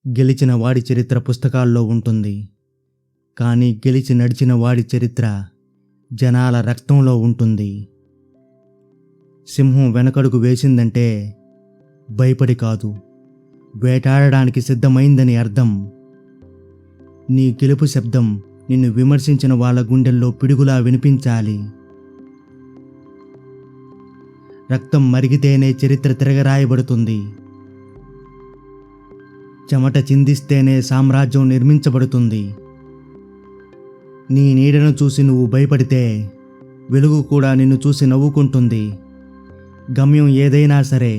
గెలిచిన వాడి చరిత్ర పుస్తకాల్లో ఉంటుంది. కానీ గెలిచి నడిచిన వాడి చరిత్ర జనాల రక్తంలో ఉంటుంది. సింహం వెనకడుగు వేసిందంటే భయపడి కాదు, వేటాడడానికి సిద్ధమైందని అర్థం. నీ గెలుపు శబ్దం నిన్ను విమర్శించిన వాళ్ళ గుండెల్లో పిడుగులా వినిపించాలి. రక్తం మరిగితేనే చరిత్ర తిరగరాయబడుతుంది. చెమట చిందిస్తేనే సామ్రాజ్యం నిర్మించబడుతుంది. నీ నీడను చూసి నువ్వు భయపడితే వెలుగు కూడా నిన్ను చూసి నవ్వుకుంటుంది. గమ్యం ఏదైనా సరే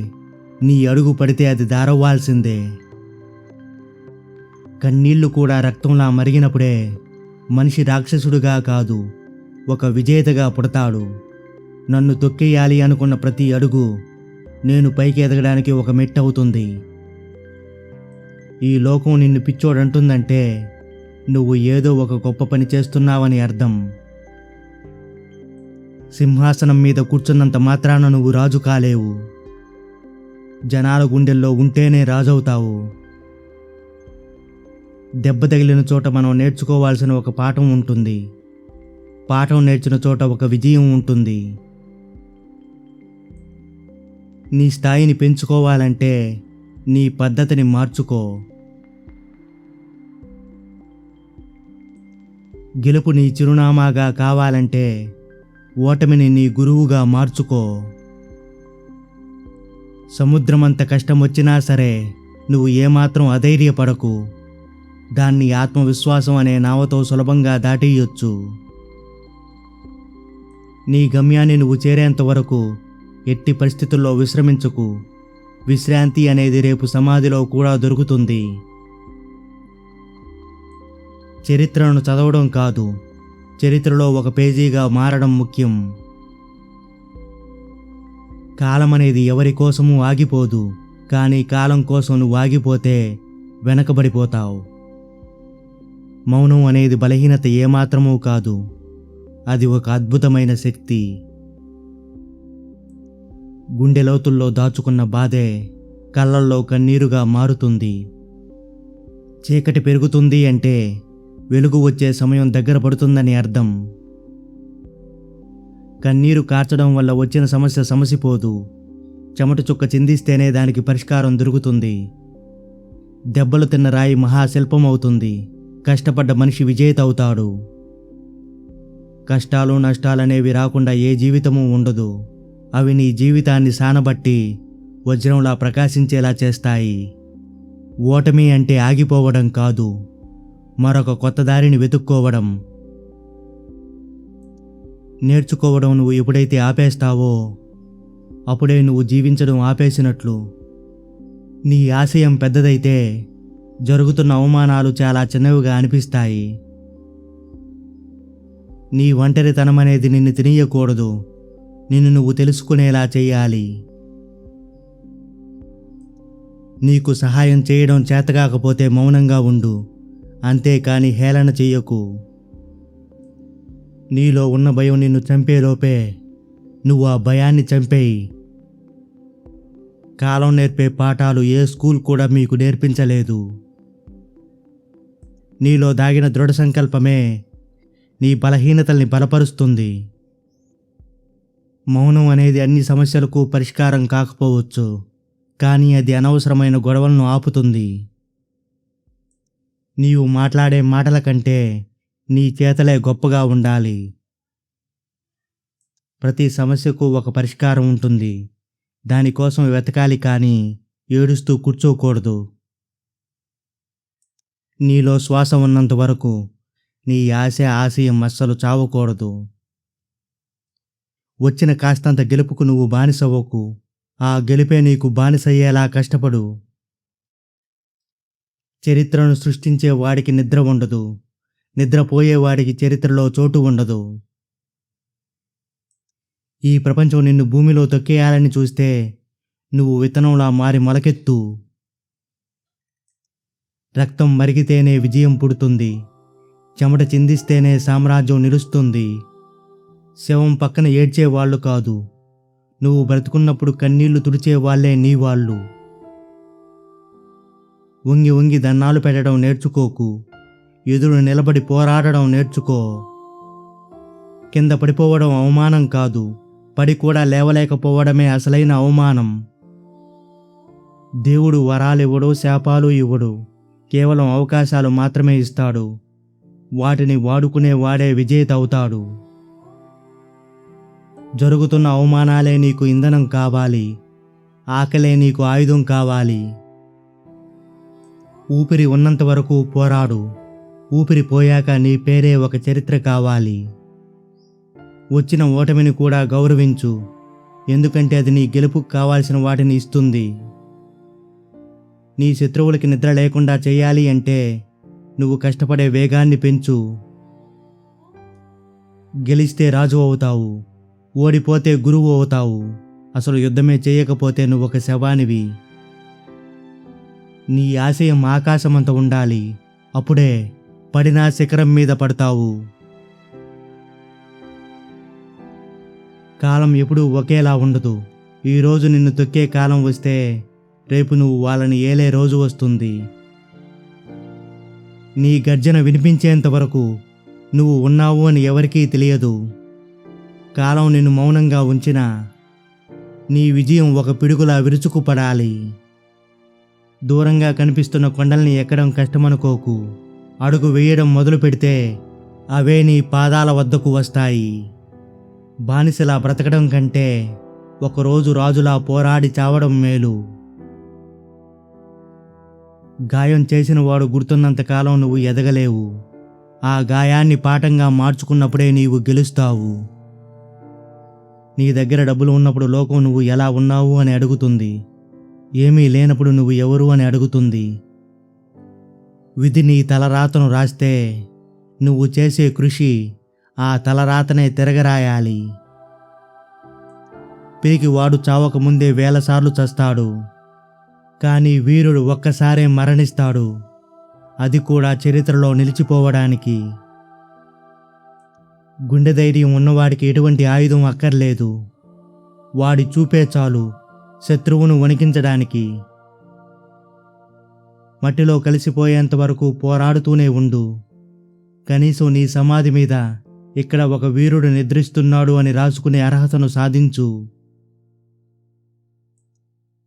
నీ అడుగు పడితే అది దారవ్వాల్సిందే. కన్నీళ్లు కూడా రక్తంలా మరిగినప్పుడే మనిషి రాక్షసుడుగా కాదు, ఒక విజేతగా పుడతాడు. నన్ను తొక్కేయాలి అనుకున్న ప్రతి అడుగు నేను పైకి ఎదగడానికి ఒక మెట్టు అవుతుంది. ఈ లోకం నిన్ను పిచ్చోడంటుందంటే నువ్వు ఏదో ఒక గొప్ప పని చేస్తున్నావని అర్థం. సింహాసనం మీద కూర్చున్నంత మాత్రాన నువ్వు రాజు కాలేవు. జనాల గుండెల్లో ఉంటేనే రాజవుతావు. దెబ్బ తగిలిన చోట మనం నేర్చుకోవాల్సిన ఒక పాఠం ఉంటుంది. పాఠం నేర్చిన చోట ఒక విజయం ఉంటుంది. నీ స్థాయిని పెంచుకోవాలంటే నీ పద్ధతిని మార్చుకో. గెలుపు నీ చిరునామాగా కావాలంటే ఓటమిని నీ గురువుగా మార్చుకో. సముద్రమంత కష్టం వచ్చినా సరే నువ్వు ఏమాత్రం అధైర్యపడకు. దాన్ని ఆత్మవిశ్వాసం అనే నావతో సులభంగా దాటేయొచ్చు. నీ గమ్యాన్ని నువ్వు చేరేంత వరకు ఎట్టి పరిస్థితుల్లో విశ్రమించకు. విశ్రాంతి అనేది రేపు సమాధిలో కూడా దొరుకుతుంది. చరిత్రను చదవడం కాదు, చరిత్రలో ఒక పేజీగా మారడం ముఖ్యం. కాలం అనేది ఎవరి కోసమూ ఆగిపోదు, కానీ కాలం కోసం నువ్వు ఆగిపోతే వెనకబడిపోతావు. మౌనం అనేది బలహీనత ఏమాత్రమూ కాదు, అది ఒక అద్భుతమైన శక్తి. గుండె లోతుల్లో దాచుకున్న బాధే కళ్ళల్లో కన్నీరుగా మారుతుంది. చీకటి పెరుగుతుంది అంటే వెలుగు వచ్చే సమయం దగ్గర పడుతుందని అర్థం. కన్నీరు కార్చడం వల్ల వచ్చిన సమస్య సమసిపోదు. చెమట చుక్క చిందిస్తేనే దానికి పరిష్కారం దొరుకుతుంది. దెబ్బలు తిన్న రాయి మహాశిల్పం అవుతుంది. కష్టపడ్డ మనిషి విజేత అవుతాడు. కష్టాలు నష్టాలనేవి రాకుండా ఏ జీవితము ఉండదు. అవి నీ జీవితాన్ని సానబట్టి వజ్రంలా ప్రకాశించేలా చేస్తాయి. ఓటమి అంటే ఆగిపోవడం కాదు, మరొక కొత్త దారిని వెతుక్కోవడం. నేర్చుకోవడం నువ్వు ఎప్పుడైతే ఆపేస్తావో అప్పుడే నువ్వు జీవించడం ఆపేసినట్లు. నీ ఆశయం పెద్దదైతే జరుగుతున్న అవమానాలు చాలా చిన్నవిగా అనిపిస్తాయి. నీ ఒంటరితనం అనేది నిన్ను తినేయకూడదు, నిన్ను నువ్వు తెలుసుకునేలా చేయాలి. నీకు సహాయం చేయడం చేతకాకపోతే మౌనంగా ఉండు, అంతేకాని హేళన చెయ్యకు. నీలో ఉన్న భయం నిన్ను చంపేలోపే నువ్వు ఆ భయాన్ని చంపేయి. కాలం నేర్పే పాఠాలు ఏ స్కూల్ కూడా మీకు నేర్పించలేదు. నీలో దాగిన దృఢ సంకల్పమే నీ బలహీనతల్ని బలపరుస్తుంది. మౌనం అనేది అన్ని సమస్యలకు పరిష్కారం కాకపోవచ్చు, కానీ అది అనవసరమైన గొడవలను ఆపుతుంది. నీవు మాట్లాడే మాటల కంటే నీ చేతలే గొప్పగా ఉండాలి. ప్రతి సమస్యకు ఒక పరిష్కారం ఉంటుంది, దానికోసం వెతకాలి, కానీ ఏడుస్తూ కూర్చోకూడదు. నీలో శ్వాస ఉన్నంత వరకు నీ ఆశయం అస్సలు చావకూడదు. వచ్చిన కాస్తంత గెలుపుకు నువ్వు బానిసవ్వకు, ఆ గెలుపే నీకు బానిసయ్యేలా కష్టపడు. చరిత్రను సృష్టించే వాడికి నిద్ర ఉండదు, నిద్రపోయేవాడికి చరిత్రలో చోటు ఉండదు. ఈ ప్రపంచం నిన్ను భూమిలో తొక్కేయాలని చూస్తే నువ్వు విత్తనంలా మారి మొలకెత్తు. రక్తం మరిగితేనే విజయం పుడుతుంది, చెమట చిందిస్తేనే సామ్రాజ్యం నిలుస్తుంది. శవం పక్కన ఏడ్చేవాళ్ళు కాదు, నువ్వు బ్రతుకున్నప్పుడు కన్నీళ్లు తుడిచేవాళ్లే నీ వాళ్ళు. వంగి వంగి దన్నాలు పెట్టడం నేర్చుకోకు. ఎదురు నిలబడి పోరాడడం నేర్చుకో. కింద పడిపోవడం అవమానం కాదు, పడి కూడా లేవలేకపోవడమే అసలైన అవమానం. దేవుడు వరాలివ్వడు, శాపాలు ఇవ్వడు, కేవలం అవకాశాలు మాత్రమే ఇస్తాడు. వాటిని వాడుకునే వాడే విజేత అవుతాడు. జరుగుతున్న అవమానాలే నీకు ఇంధనం కావాలి, ఆకలే నీకు ఆయుధం కావాలి. ఊపిరి ఉన్నంత వరకు పోరాడు, ఊపిరి పోయాక నీ పేరే ఒక చరిత్ర కావాలి. వచ్చిన ఓటమిని కూడా గౌరవించు, ఎందుకంటే అది నీ గెలుపుకు కావాల్సిన వాటిని ఇస్తుంది. నీ శత్రువులకి నిద్ర లేకుండా చేయాలి అంటే నువ్వు కష్టపడే వేగాన్ని పెంచు. గెలిస్తే రాజు అవుతావు, ఓడిపోతే గురువు అవుతావు. అసలు యుద్ధమే చేయకపోతే నువ్వు ఒక శవానివి. నీ ఆశయం ఆకాశమంత ఉండాలి, అప్పుడే పడినా శిఖరం మీద పడతావు. కాలం ఎప్పుడూ ఒకేలా ఉండదు. ఈరోజు నిన్ను తొక్కే కాలం వస్తే రేపు నువ్వు వాళ్ళని ఏలే రోజు వస్తుంది. నీ గర్జన వినిపించేంత వరకు నువ్వు ఉన్నావు అని ఎవరికీ తెలియదు. కాలం నిన్ను మౌనంగా ఉంచినా నీ విజయం ఒక పిడుగులా విరుచుకుపడాలి. దూరంగా కనిపిస్తున్న కొండల్ని ఎక్కడం కష్టమనుకోకు. అడుగు వేయడం మొదలు పెడితే అవే నీ పాదాల వద్దకు వస్తాయి. బానిసలా బ్రతకడం కంటే ఒకరోజు రాజులా పోరాడి చావడం మేలు. గాయం చేసిన వాడు గుర్తున్నంతకాలం నువ్వు ఎదగలేవు. ఆ గాయాన్ని పాఠంగా మార్చుకున్నప్పుడే నీవు గెలుస్తావు. నీ దగ్గర డబ్బులు ఉన్నప్పుడు లోకం నువ్వు ఎలా ఉన్నావు అని అడుగుతుంది. ఏమీ లేనప్పుడు నువ్వు ఎవరు అని అడుగుతుంది. విధి నీ తలరాతను రాస్తే నువ్వు చేసే కృషి ఆ తలరాతనే తిరగరాయాలి. పిరికివాడు చావకముందే 1000 సార్లు చస్తాడు, కానీ వీరుడు ఒక్కసారే మరణిస్తాడు, అది కూడా చరిత్రలో నిలిచిపోవడానికి. గుండె ధైర్యం ఉన్నవాడికి ఎటువంటి ఆయుధం అక్కర్లేదు. వాడి చూపే చాలు శత్రువును వణికించడానికి. మట్టిలో కలిసిపోయేంత వరకు పోరాడుతూనే ఉండు. కనీసం నీ సమాధి మీద ఇక్కడ ఒక వీరుడు నిద్రిస్తున్నాడు అని రాసుకునే అర్హతను సాధించు.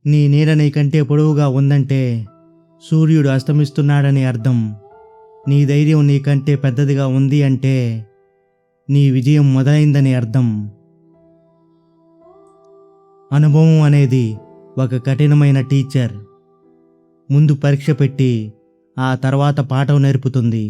నీ నీడ నీకంటే పొడవుగా ఉందంటే సూర్యుడు అస్తమిస్తున్నాడని అర్థం. నీ ధైర్యం నీకంటే పెద్దదిగా ఉంది అంటే నీ విజయం మొదలైందని అర్థం. అనుభవం అనేది ఒక కఠినమైన టీచర్. ముందు పరీక్ష పెట్టి ఆ తర్వాత పాఠం నేర్పుతుంది.